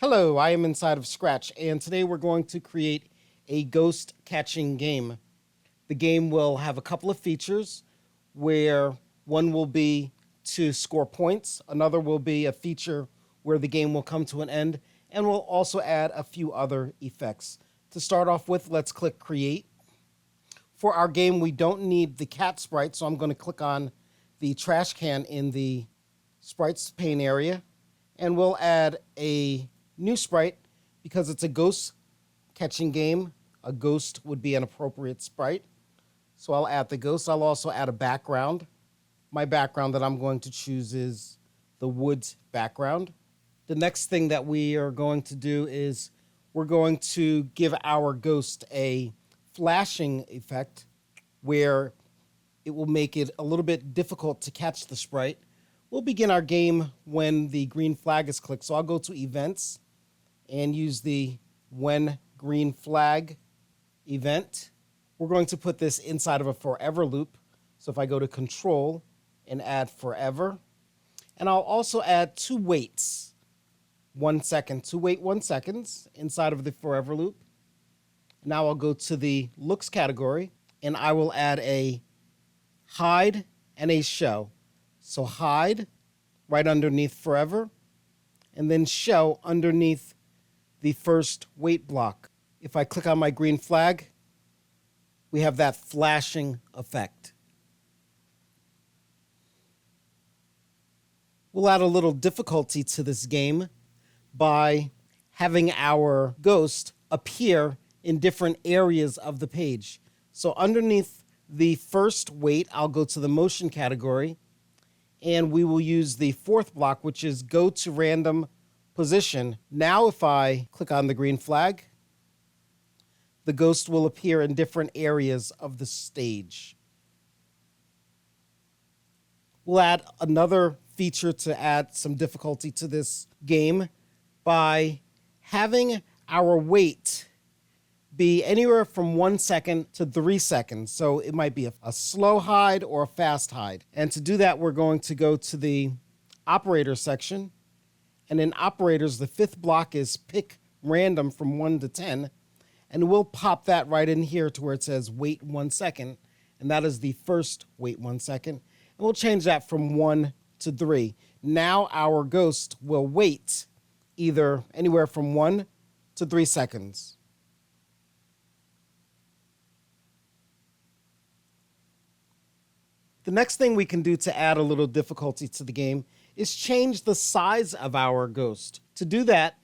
Hello, I am inside of Scratch, and today we're going to create a ghost catching game. The game will have a couple of features where one will be to score points, another will be a feature where the game will come to an end, and we'll also add a few other effects. To start off with, let's click Create. For our game, we don't need the cat sprite, so I'm going to click on the trash can in the sprites pane area, and we'll add a new sprite. Because it's a ghost catching game, a ghost would be an appropriate sprite. So I'll add the ghost. I'll also add a background. My background that I'm going to choose is the woods background. The next thing that we are going to do is we're going to give our ghost a flashing effect where it will make it a little bit difficult to catch the sprite. We'll begin our game when the green flag is clicked. So I'll go to Events and use the When Green Flag event. We're going to put this inside of a forever loop. So if I go to Control and add forever, and I'll also add two waits, 1 second, to wait 1 second inside of the forever loop. Now I'll go to the looks category and I will add a hide and a show. So hide right underneath forever, and then show underneath the first wait block. If I click on my green flag, we have that flashing effect. We'll add a little difficulty to this game by having our ghost appear in different areas of the page. So underneath the first wait, I'll go to the motion category, and we will use the fourth block, which is go to random position. Now if I click on the green flag, the ghost will appear in different areas of the stage. We'll add another feature to add some difficulty to this game by having our wait be anywhere from 1 second to 3 seconds. So it might be a slow hide or a fast hide. And to do that, we're going to go to the operator section. And in operators, the fifth block is pick random from 1 to 10. And we'll pop that right in here to where it says wait 1 second. And that is the first wait 1 second. And we'll change that from 1 to 3. Now our ghost will wait either anywhere from 1 to 3 seconds. The next thing we can do to add a little difficulty to the game is change the size of our ghost. To do that,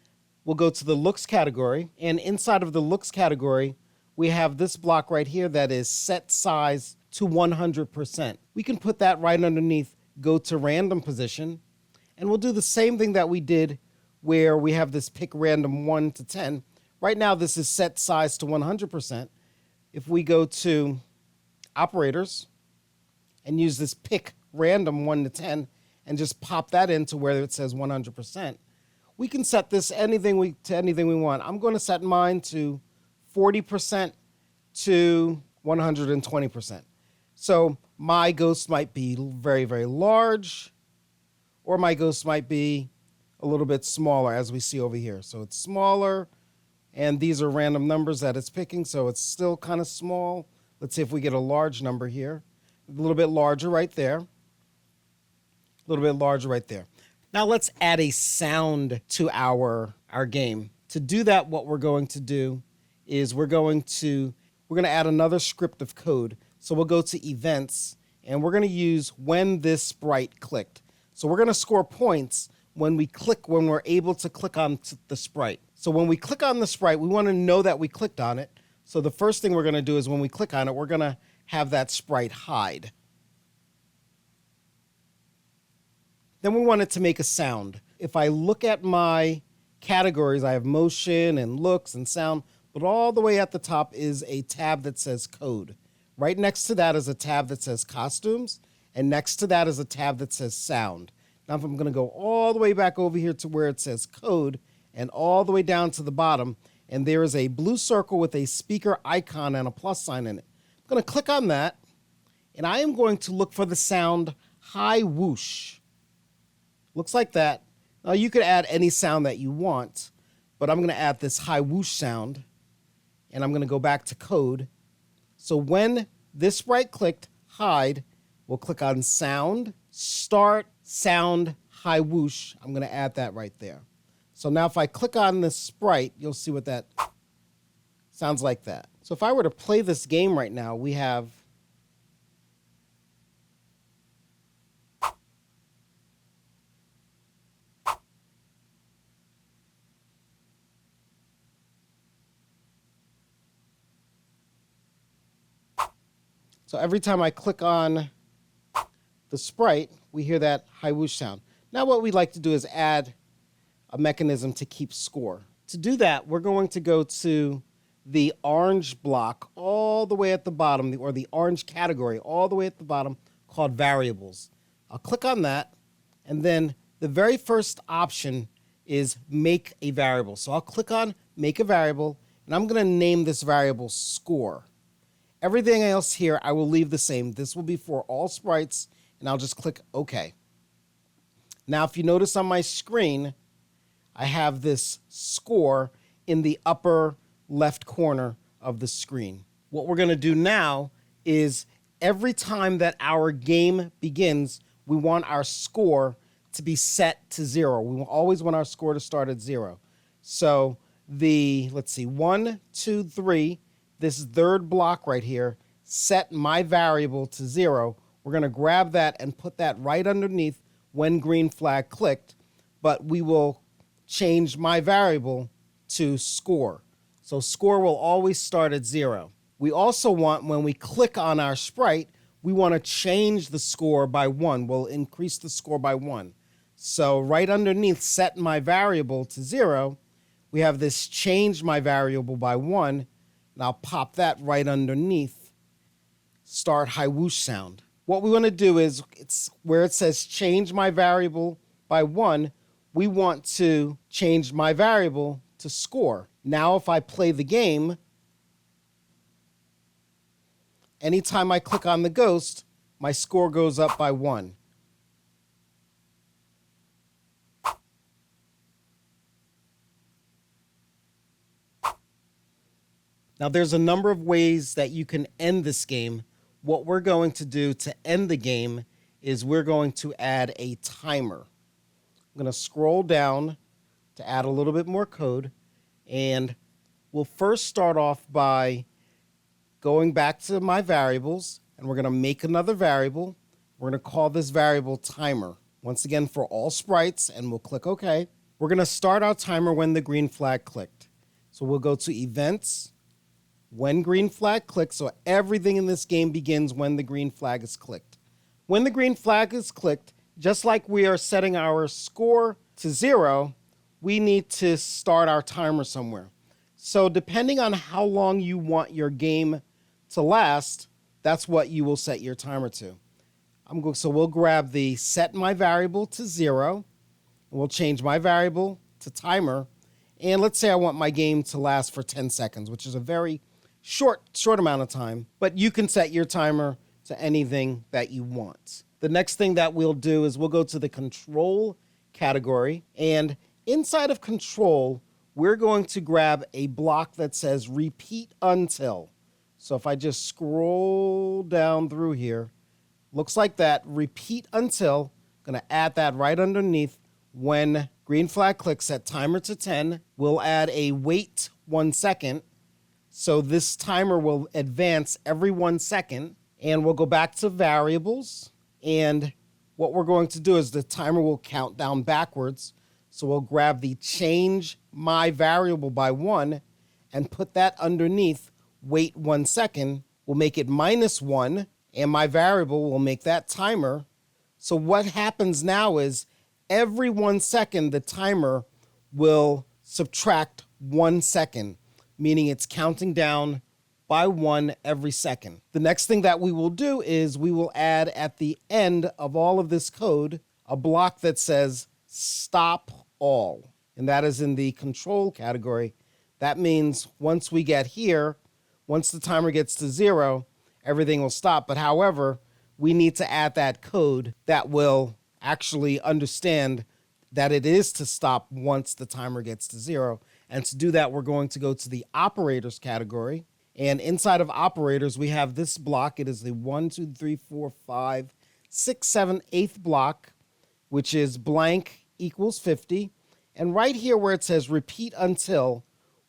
we'll go to the looks category, and inside of the looks category, we have this block right here that is set size to 100%. We can put that right underneath go to random position, and we'll do the same thing that we did where we have this pick random 1 to 10. Right now, this is set size to 100%. If we go to operators and use this pick random 1 to 10 and just pop that into where it says 100%, we can set this to anything we want. I'm going to set mine to 40% to 120%. So my ghost might be very, very large, or my ghost might be a little bit smaller, as we see over here. So it's smaller, and these are random numbers that it's picking, so it's still kind of small. Let's see if we get a large number here. A little bit larger right there. A little bit larger right there. Now let's add a sound to our game. To do that, what we're going to do is we're going to add another script of code. So we'll go to Events, and we're going to use when this sprite clicked. So we're going to score points when we're able to click on the sprite. So when we click on the sprite, we want to know that we clicked on it. So the first thing we're going to do is when we click on it, we're going to have that sprite hide. Then we want it to make a sound. If I look at my categories, I have motion and looks and sound, but all the way at the top is a tab that says code. Right next to that is a tab that says costumes, and next to that is a tab that says sound. Now if I'm going to go all the way back over here to where it says code and all the way down to the bottom, and there is a blue circle with a speaker icon and a plus sign in it. I'm going to click on that, and I am going to look for the sound high whoosh. Looks like that. Now you could add any sound that you want, but I'm going to add this high whoosh sound, and I'm going to go back to code. So when this sprite clicked, hide, we'll click on sound, start, sound, high whoosh. I'm going to add that right there. So now if I click on this sprite, you'll see what that sounds like that. So if I were to play this game right now, we have so every time I click on the sprite, we hear that high whoosh sound. Now what we'd like to do is add a mechanism to keep score. To do that, we're going to go to the orange block all the way at the bottom, or the orange category all the way at the bottom, called variables. I'll click on that, and then the very first option is make a variable. So I'll click on make a variable, and I'm going to name this variable score. Everything else here I will leave the same. This will be for all sprites, and I'll just click OK. Now, if you notice on my screen, I have this score in the upper left corner of the screen. What we're going to do now is every time that our game begins, we want our score to be set to 0. We always want our score to start at 0. So let's see, 1, 2, 3, this third block right here, set my variable to 0. We're going to grab that and put that right underneath when green flag clicked, but we will change my variable to score. So score will always start at 0. We also want, when we click on our sprite, we want to change the score by 1. We'll increase the score by 1. So right underneath set my variable to 0, we have this change my variable by 1, and I'll pop that right underneath start high whoosh sound. What we want to do is, it's where it says change my variable by 1, we want to change my variable to score. Now if I play the game, anytime I click on the ghost, my score goes up by 1. Now there's a number of ways that you can end this game. What we're going to do to end the game is we're going to add a timer. I'm going to scroll down to add a little bit more code, and we'll first start off by going back to my variables, and we're going to make another variable. We're going to call this variable timer. Once again, for all sprites, and we'll click OK. We're going to start our timer when the green flag clicked. So we'll go to events, when green flag clicks, so everything in this game begins when the green flag is clicked. When the green flag is clicked, just like we are setting our score to 0, we need to start our timer somewhere. So depending on how long you want your game to last, that's what you will set your timer to. So we'll grab the set my variable to 0, and we'll change my variable to timer. And let's say I want my game to last for 10 seconds, which is a very short amount of time, but you can set your timer to anything that you want. The next thing that we'll do is we'll go to the control category, and inside of control, we're going to grab a block that says repeat until. So if I just scroll down through here, looks like that, repeat until. I'm going to add that right underneath when green flag clicks, set timer to 10. We'll add a wait 1 second. So this timer will advance every 1 second, and we'll go back to variables. And what we're going to do is the timer will count down backwards. So we'll grab the change my variable by 1 and put that underneath wait 1 second. We'll make it -1, and my variable will make that timer. So what happens now is every 1 second, the timer will subtract 1 second, meaning it's counting down by 1 every second. The next thing that we will do is we will add at the end of all of this code a block that says stop all, and that is in the control category. That means once we get here, once the timer gets to 0, everything will stop. But however, we need to add that code that will actually understand that it is to stop once the timer gets to 0. And to do that, we're going to go to the operators category. And inside of operators, we have this block. It is the 1, 2, 3, 4, 5, 6, 7, 8th block, which is blank equals 50. And right here where it says repeat until,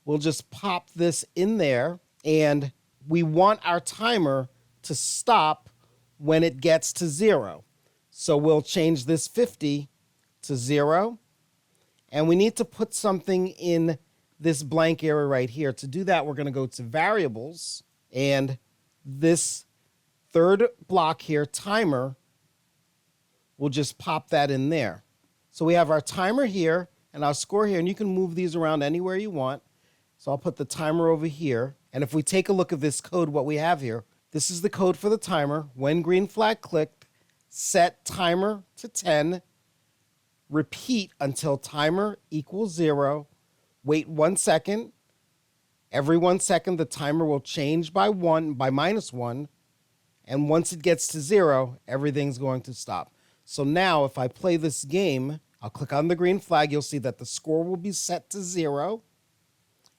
we'll just pop this in there. And we want our timer to stop when it gets to 0. So we'll change this 50 to 0. And we need to put something in this blank area right here. To do that, we're going to go to variables. And this third block here, timer, we'll just pop that in there. So we have our timer here and our score here. And you can move these around anywhere you want. So I'll put the timer over here. And if we take a look at this code, what we have here, this is the code for the timer. When green flag clicked, set timer to 10, repeat until timer equals 0, wait 1 second. Every 1 second, the timer will change by -1. And once it gets to 0, everything's going to stop. So now if I play this game, I'll click on the green flag. You'll see that the score will be set to 0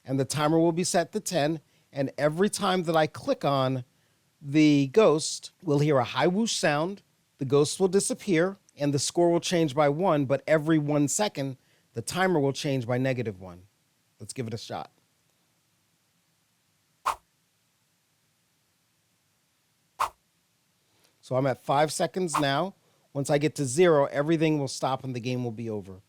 and the timer will be set to 10. And every time that I click on the ghost, we'll hear a high whoosh sound. The ghost will disappear and the score will change by 1. But every 1 second, the timer will change by -1. Let's give it a shot. So I'm at 5 seconds now. Once I get to 0, everything will stop and the game will be over.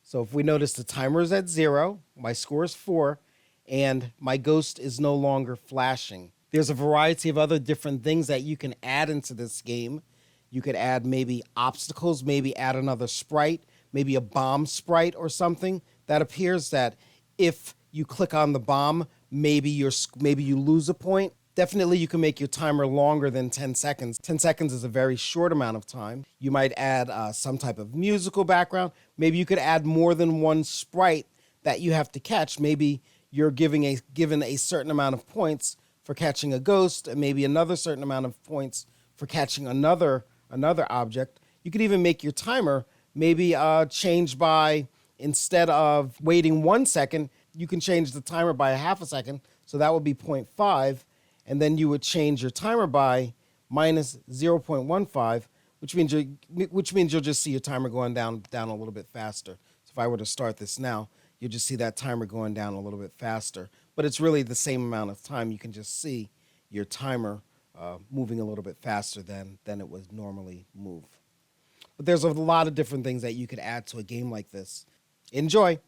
So if we notice the timer is at 0, my score is 4, and my ghost is no longer flashing. There's a variety of other different things that you can add into this game. You could add maybe obstacles, maybe add another sprite, maybe a bomb sprite or something that appears that if you click on the bomb, maybe you lose a point. Definitely, you can make your timer longer than 10 seconds. 10 seconds is a very short amount of time. You might add some type of musical background. Maybe you could add more than one sprite that you have to catch. Maybe you're given a certain amount of points for catching a ghost, and maybe another certain amount of points for catching another object. You could even make your timer maybe change by, instead of waiting 1 second, you can change the timer by a half a second. So that would be 0.5. And then you would change your timer by minus 0.15, which means you'll just see your timer going down a little bit faster. So if I were to start this now, you'll just see that timer going down a little bit faster. But it's really the same amount of time. You can just see your timer moving a little bit faster than it would normally move. But there's a lot of different things that you could add to a game like this. Enjoy.